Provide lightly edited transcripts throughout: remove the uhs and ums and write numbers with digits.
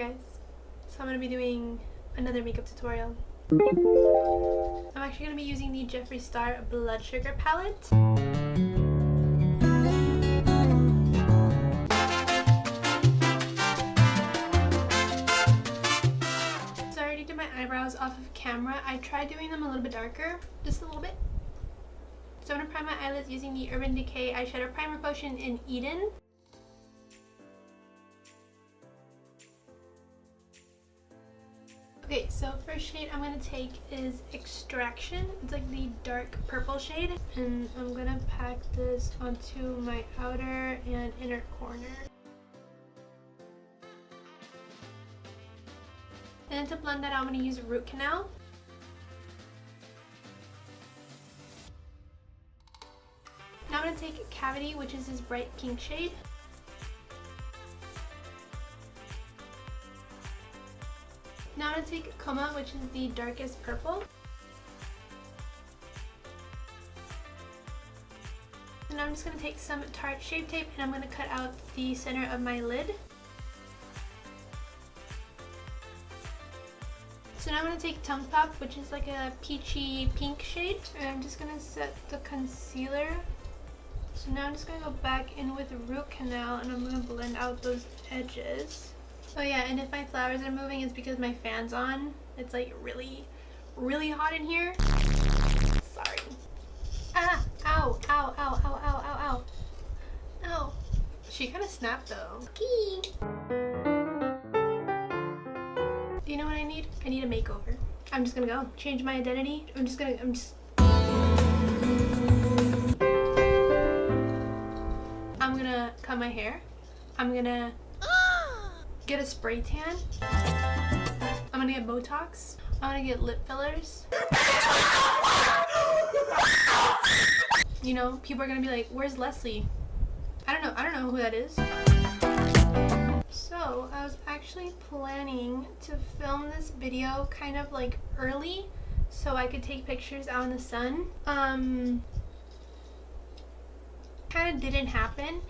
guys, so I'm going to be doing another makeup tutorial. I'm actually going to be using the Jeffree Star Blood Sugar palette. So I already did my eyebrows off of camera. I tried doing them a little bit darker, just a little bit. So I'm going to prime my eyelids using the Urban Decay Eyeshadow Primer Potion in Eden. Okay, so first shade I'm going to take is Extraction. It's like the dark purple shade. And I'm going to pack this onto my outer and inner corner. And then to blend that out, I'm going to use Root Canal. Now I'm going to take Cavity, which is this bright pink shade. Now I'm going to take Coma, which is the darkest purple. And now I'm just going to take some Tarte Shape Tape and I'm going to cut out the center of my lid. So now I'm going to take Tongue Pop, which is like a peachy pink shade. And I'm just going to set the concealer. So now I'm just going to go back in with Root Canal and I'm going to blend out those edges. Oh yeah, and if my flowers are moving, it's because my fan's on. It's like really, really hot in here. Sorry. Ah! Ow! Ow! Ow! Ow! Ow! Ow! Ow! Ow! She kind of snapped though. Okay. Do you know what I need? I need a makeover. I'm just gonna go change my identity. I'm gonna cut my hair. I'm gonna get a spray tan. I'm gonna get Botox. I'm gonna get lip fillers. You know, people are gonna be like, where's Leslie? I don't know who that is. So I was actually planning to film this video kind of like early so I could take pictures out in the sun. Kind of didn't happen.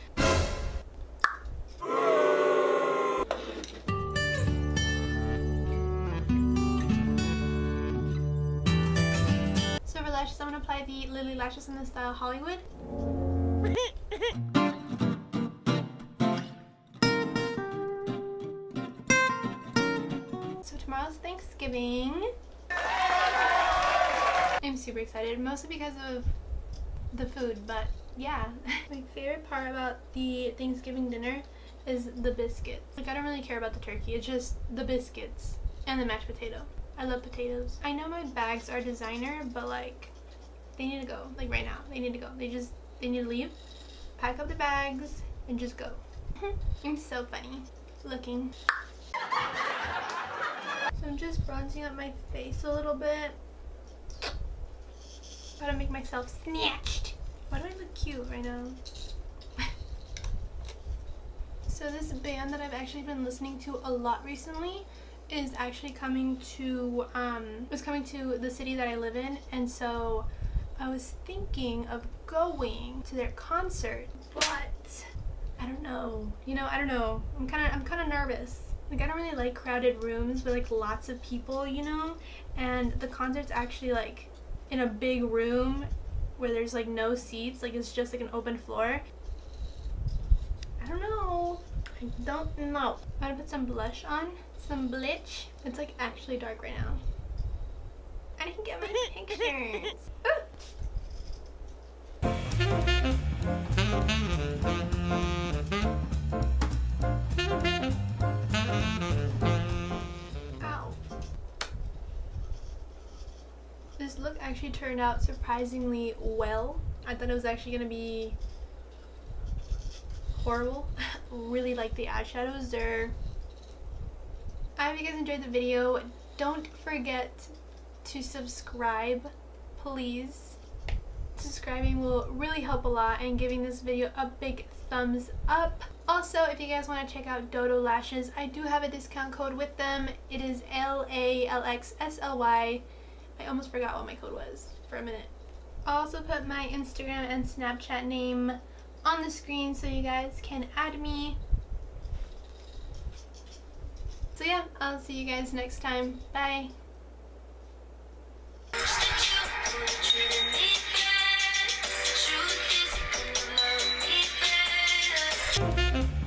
So for lashes, I'm going to apply the Lily Lashes in the style Hollywood. So tomorrow's Thanksgiving. I'm super excited, mostly because of the food, but yeah. My favorite part about the Thanksgiving dinner is the biscuits. Like, I don't really care about the turkey, it's just the biscuits and the mashed potato. I love potatoes. I know my bags are designer, but like, they need to go. Like right now, they need to go. They need to leave, pack up the bags, and just go. I'm so funny looking. So I'm just bronzing up my face a little bit. Gotta make myself snatched. Why do I look cute right now? So this band that I've actually been listening to a lot recently is actually coming to the city that I live in, and so I was thinking of going to their concert, but I don't know. You know, I don't know. I'm kind of nervous. Like, I don't really like crowded rooms with like lots of people, you know? And the concert's actually like in a big room where there's like no seats, like it's just like an open floor. I don't know. I don't know. I'm gonna put some blush on, some bleach. It's like actually dark right now. I didn't get my pictures. Ow. This look actually turned out surprisingly well. I thought it was actually gonna be horrible. Really like the eyeshadows. I hope you guys enjoyed the video. Don't forget to subscribe, please. Subscribing will really help a lot, and giving this video a big thumbs up. Also, if you guys want to check out Dodo lashes, I do have a discount code with them. It is LALXSLY. I almost forgot what my code was for a minute. I'll also put my Instagram and Snapchat name on the screen so you guys can add me. So yeah, I'll see you guys next time. Bye. Truth is, you could love me better.